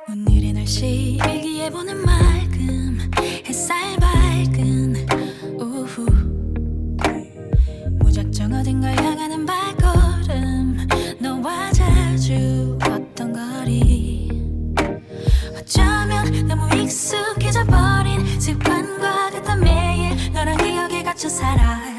오늘의 날씨 일기예보는 맑음 햇살 밝은 오후 무작정 어딘가 향하는 발걸음 너와 자주 걷던 거리 어쩌면 너무 익숙해져 버린 습관과 같던 매일 너랑 기억에 갇혀 살아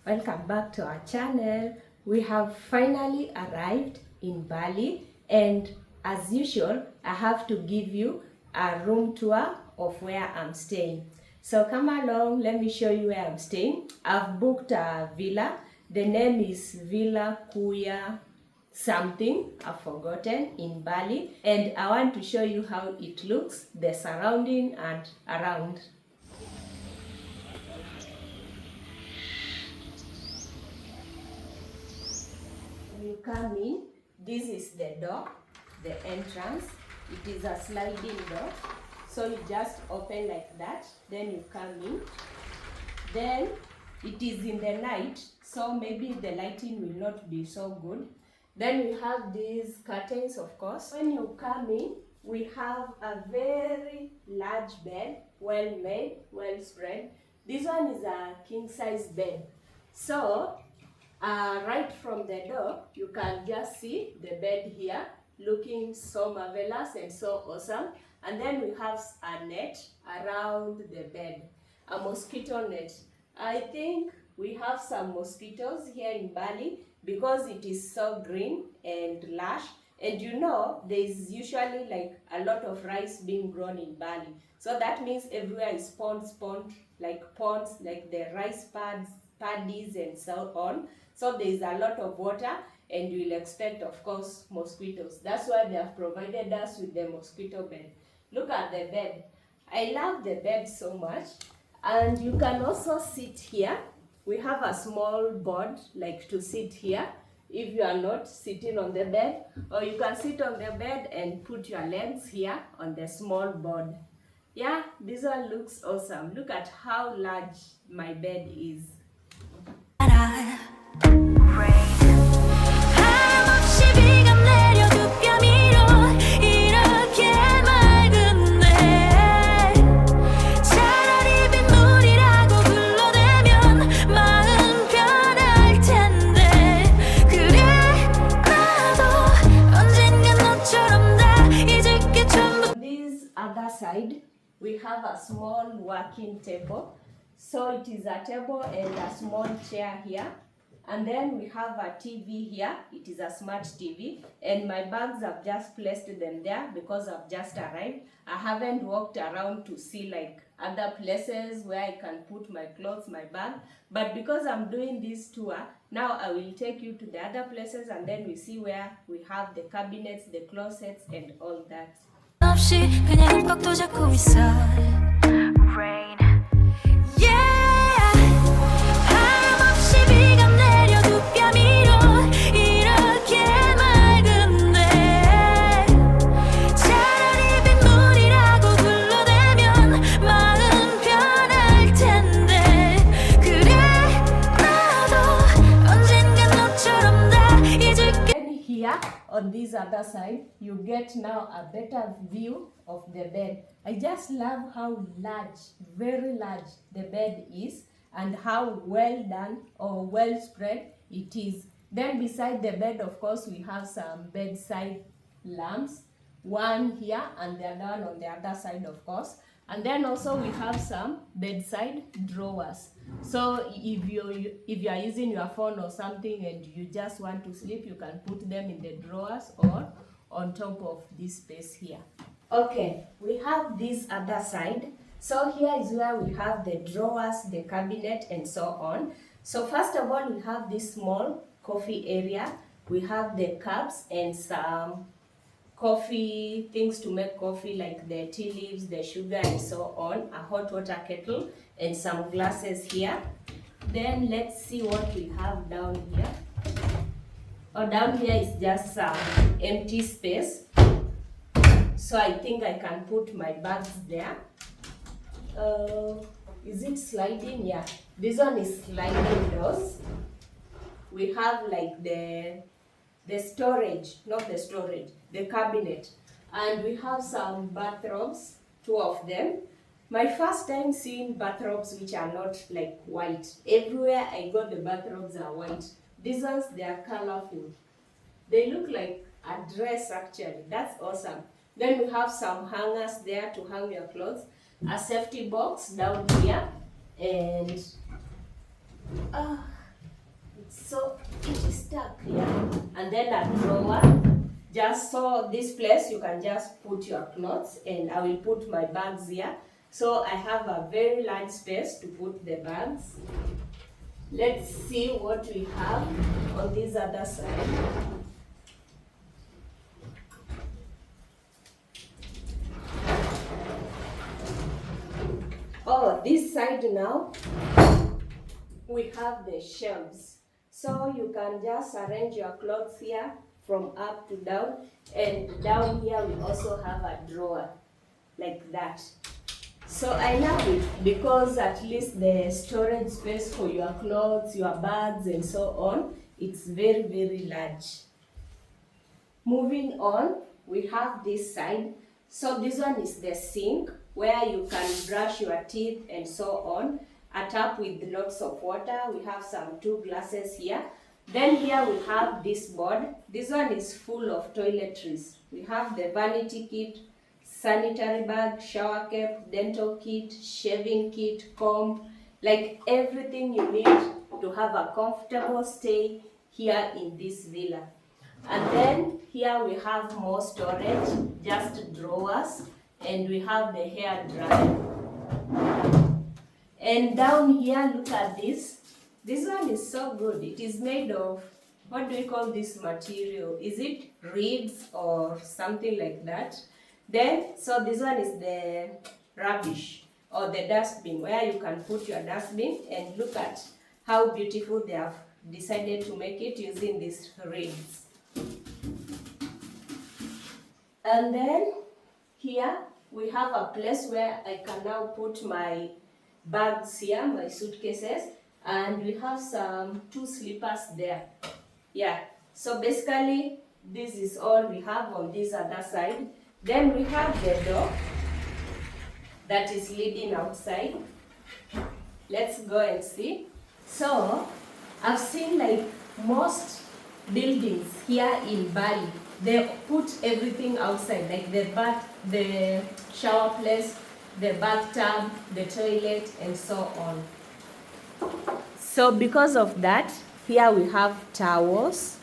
Welcome back to our channel. We have finally arrived in Bali, and as usual I have to give you a room tour of where I'm staying. So come along, let me show you where I'm staying. I've booked a villa. The name is Villa Kuya something, I've forgotten, in Bali, and I want to show you how it looks, the surrounding and around. You come in, this is the door, the entrance. It is a sliding door, so you just open like that, then you come in. Then it is in the night, so maybe the lighting will not be so good. Then we have these curtains, of course. When you come in, we have a very large bed, well made, well spread. This one is a king size bed. So right from the door, you can just see the bed here, looking so marvelous and so awesome. And then we have a net around the bed, a mosquito net. I think we have some mosquitoes here in Bali because it is so green and lush. And you know, there is usually like a lot of rice being grown in Bali. So that means everywhere is ponds, like the rice paddies and so on. So there is a lot of water, and you will expect, of course, mosquitoes. That's why they have provided us with the mosquito bed. Look at the bed. I love the bed so much. And you can also sit here. We have a small board like to sit here if you are not sitting on the bed, or you can sit on the bed and put your legs here on the small board. Yeah, this one looks awesome. Look at how large my bed is. Side, we have a small working table. So it is a table and a small chair here. And then we have a TV here. It is a smart TV. And my bags, I've just placed them there because I've just arrived. I haven't walked around to see like other places where I can put my clothes, my bag. But because I'm doing this tour, now I will take you to the other places, and then we see where we have the cabinets, the closets, and all that. 없이 그냥 흠뻑 잡고 있어 Rain Yeah 하염없이 비가 내려 두 뺨 위로 이렇게 맑은데 차라리 빗물이라고 불러대면 마음 편할 텐데 그래 나도 언젠간 너처럼 다 잊을게 Here on this other side, you get now a better view of the bed. I just love how large, very large the bed is, and how well done or well spread it is. Then beside the bed, of course, we have some bedside lamps, one here and the other one on the other side, of course. And then also we have some bedside drawers. So if you are using your phone or something and you just want to sleep, you can put them in the drawers or on top of this space here. Okay, we have this other side. So here is where we have the drawers, the cabinet, and so on. So first of all, we have this small coffee area. We have the cups and some coffee things to make coffee, like the tea leaves, the sugar, and so on, a hot water kettle, and some glasses here. Then let's see what we have down here. Oh, down here is just some empty space. So I think I can put my bags there. Is it sliding? Yeah, this one is sliding doors. We have like the storage, not the storage, the cabinet. And we have some bathrobes, 2 of them. My first time seeing bathrobes which are not like white. Everywhere I go, the bathrobes are white. These ones, they are colorful. They look like a dress actually. That's awesome. Then we have some hangers there to hang your clothes. A safety box down here. And so it is stuck here. And then a drawer. Just so this place you can just put your clothes, and I will put my bags here. So I have a very large space to put the bags. Let's see what we have on this other side. Oh, this side now, we have the shelves. So you can just arrange your clothes here from up to down, and down here we also have a drawer like that. So I love it because at least the storage space for your clothes, your bags and so on, it's very, very large. Moving on, we have this side. So this one is the sink where you can brush your teeth and so on. A tap with lots of water. We have some 2 glasses here. Then here we have this board. This one is full of toiletries. We have the vanity kit, sanitary bag, shower cap, dental kit, shaving kit, comb, like everything you need to have a comfortable stay here in this villa. And then here we have more storage, just drawers, and we have the hair dryer. And down here, look at this. This one is so good. It is made of, what do we call this material? Is it reeds or something like that? Then, so this one is the rubbish or the dustbin, where you can put your dustbin, and look at how beautiful they have decided to make it using these reeds. And then here we have a place where I can now put my bags here, my suitcases, and we have some 2 slippers there. Yeah, so basically this is all we have on this other side. Then we have the door that is leading outside. Let's go and see. So I've seen like most buildings here in Bali, they put everything outside, like the shower place, the bathtub, the toilet, and so on. So because of that, here we have towels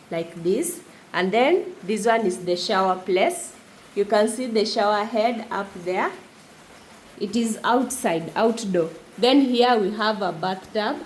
like this, and then this one is the shower place. You can see the shower head up there. It is outside, outdoor. Then here we have a bathtub.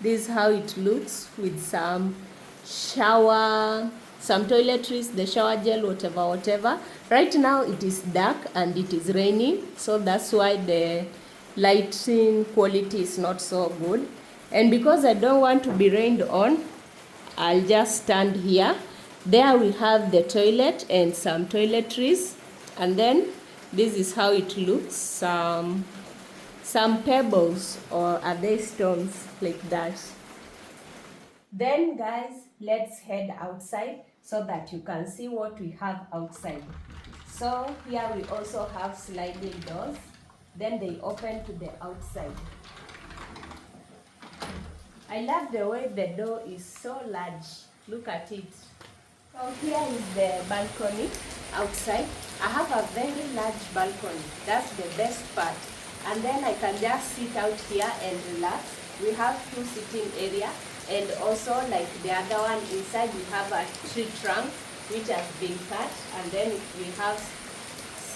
This is how it looks, with some shower, some toiletries, the shower gel, whatever. Right now it is dark and it is raining, so that's why the lighting quality is not so good. And because I don't want to be rained on, I'll just stand here. There we have the toilet and some toiletries, and then this is how it looks. Some pebbles, or are they stones, like that. Then guys, let's head outside so that you can see what we have outside. So here we also have sliding doors. Then they open to the outside. I love the way the door is so large. Look at it. So here is the balcony outside. I have a very large balcony. That's the best part. And then I can just sit out here and relax. We have 2 sitting area, and also like the other one inside we have a tree trunk which has been cut, and then we have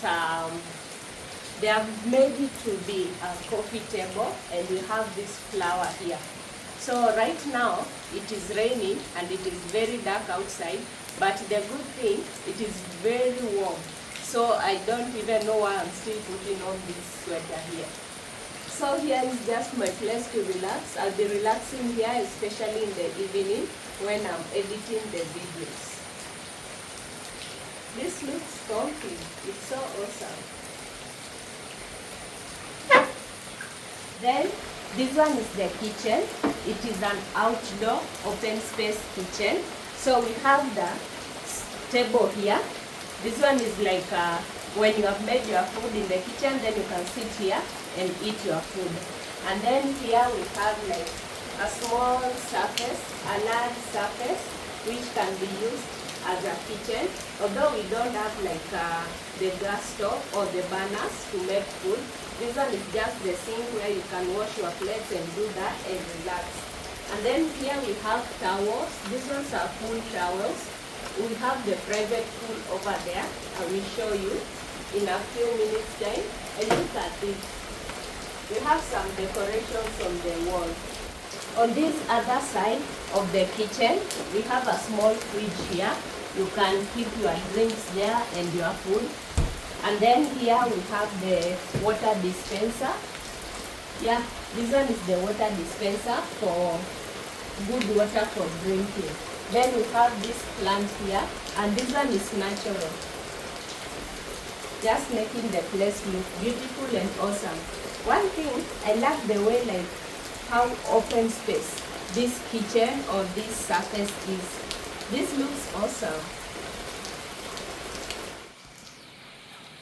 some, they have made it to be a coffee table, and we have this flower here. So right now it is raining and it is very dark outside, but the good thing, it is very warm. So I don't even know why I'm still putting on this sweater here. So here is just my place to relax. I'll be relaxing here, especially in the evening when I'm editing the videos. This looks comfy. It's so awesome. Then this one is the kitchen. It is an outdoor open space kitchen. So we have the table here. This one is like when you have made your food in the kitchen, then you can sit here and eat your food. And then here we have like a small surface, a large surface, which can be used as a kitchen. Although we don't have like the gas stove or the burners to make food, this one is just the sink where you can wash your plates and do that and relax. And then here we have towels. These ones are pool towels. We have the private pool over there. I will show you in a few minutes time. And look at this. We have some decorations on the wall. On this other side of the kitchen, we have a small fridge here. You can keep your drinks there and your food. And then here we have the water dispenser. Yeah, this one is the water dispenser for good water for drinking. Then we have this plant here, and this one is natural. Just making the place look beautiful and awesome. One thing, I like the way like how open space this kitchen or this surface is. This looks awesome.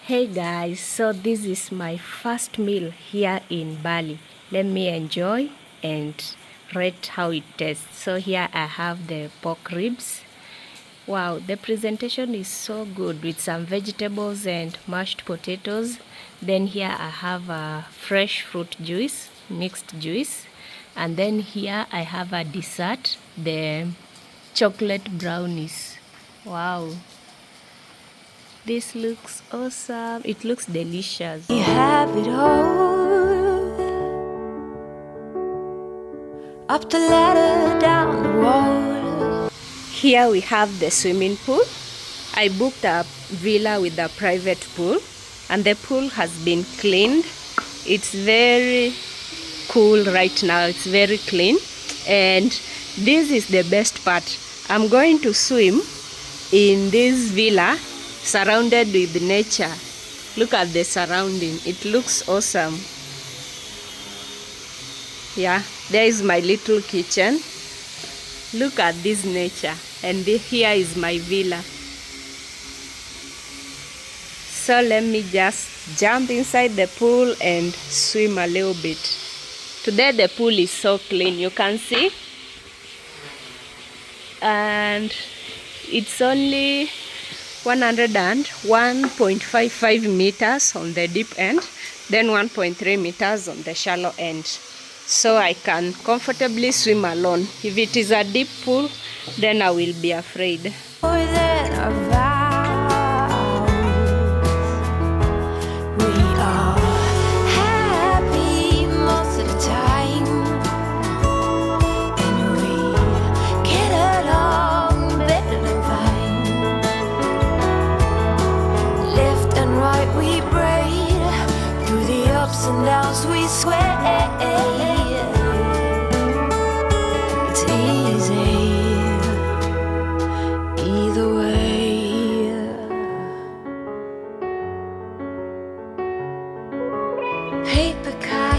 Hey guys, so this is my first meal here in Bali. Let me enjoy and rate how it tastes. So here I have the pork ribs. Wow, the presentation is so good with some vegetables and mashed potatoes. Then here I have a fresh fruit juice, mixed juice. And then here I have a dessert, the chocolate brownies. Wow. This looks awesome. It looks delicious. We have it all. Up the ladder, down the wall. Here we have the swimming pool. I booked a villa with a private pool, and the pool has been cleaned. It's very cool right now. It's very clean. And this is the best part. I'm going to swim in this villa surrounded with nature. Look at the surrounding. It looks awesome. Yeah, there is my little kitchen. Look at this nature. And here is my villa. So let me just jump inside the pool and swim a little bit. Today the pool is so clean, you can see. And it's only 101.55 meters on the deep end, then 1.3 meters on the shallow end. So I can comfortably swim alone. If it is a deep pool, then I will be afraid. More than our vows. We are happy most of the time, and we get along better than fine. Left and right we braid, through the ups and downs we sway. It's easy either way. Paper cut.